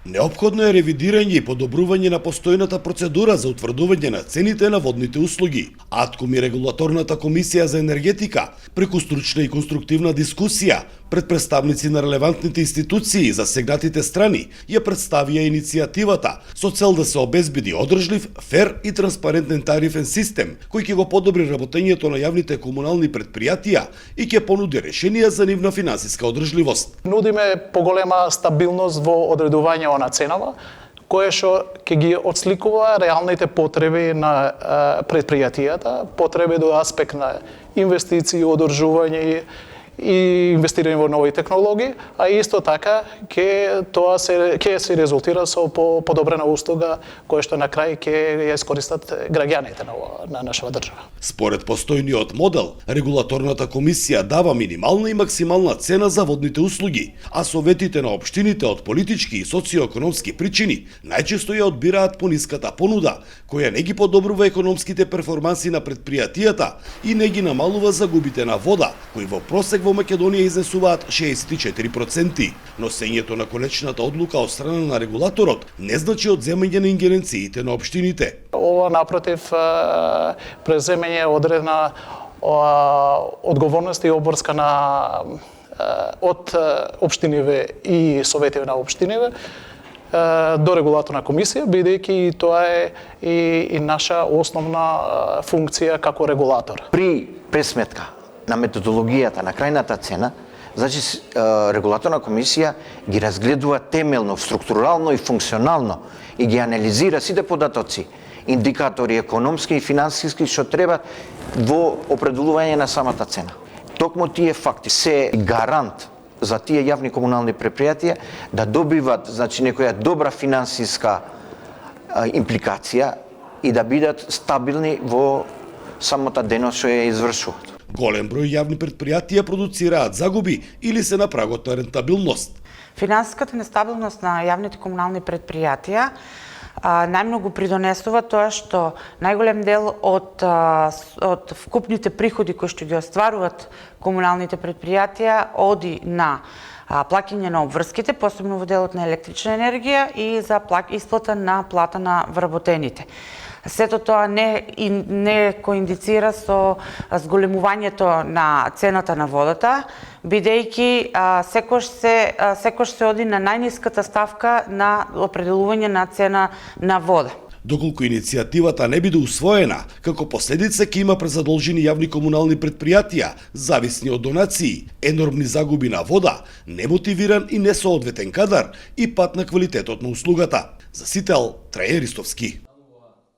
Неопходно е ревидирање и подобрување на постојната процедура за утврдување на цените на водните услуги. АТКОМ и Регулаторната комисија за енергетика, преку стручна и конструктивна дискусија пред представници на релевантните институции за сегнатите страни, ја представија иницијативата со цел да се обезбеди одржлив, фер и транспарентен тарифен систем, кој ќе го подобри работењето на јавните комунални предпријатија и ќе понуди решенија за нивна финансиска одржливост. Нудиме поголема стабилност во одредување на ценава, кое што ќе ги отсликува реалните потреби на предпријатијата, потреби до аспект на инвестиции, одржување и инвестирање во нови технологии, а исто така ќе се резултира со подобрена услуга која што на крај ќе ја искористат граѓаните на нашава држава. Според постојниот модел, Регулаторната комисија дава минимална и максимална цена за водните услуги, а советите на општините од политички и социоекономски причини најчесто ја одбираат пониската понуда, која не ги подобрува економските перформанси на предпријатијата и не ги намалува загубите на вода, кои во просек во Македонија изнесуваат 64%. Носењето на конечната одлука од страна на регулаторот не значи одземање на ингеренциите на општините. Ова напротив преземање одредна одговорност и обврска од општиниве и советиве на општиниве до Регулаторна комисија, бидејќи тоа е и наша основна функција како регулатор. При пресметка на методологијата на крајната цена, значи Регулаторна комисија ги разгледува темелно, структурално и функционално и ги анализира сите податоци, индикатори економски и финансиски што треба во определување на самата цена. Токму тие факти се гарант за тие јавни комунални предпријатија да добиват, значи, некоја добра финансиска импликација и да бидат стабилни во самата дејност што ја извршуваат. Голем број јавни предпријатија продуцираат загуби или се на прагот на рентабилност. Финансиската нестабилност на јавните комунални предпријатија најмногу придонесува тоа што најголем дел од вкупните приходи кои што ги остваруваат комуналните предпријатија оди на плаќање на обврските, посебно во делот на електрична енергија и за исплата на плата на вработените. Сето тоа не коиндицира со зголемувањето на цената на водата, бидејќи секош се оди на најниската ставка на определување на цена на вода. Доколку иницијативата не биде усвоена, како последица ќе има презадолжени јавни комунални предпријатија, зависни од донации, енормни загуби на вода, немотивиран и несоодветен кадар и пат на квалитетот на услугата. За Сител, Трајан Ристовски.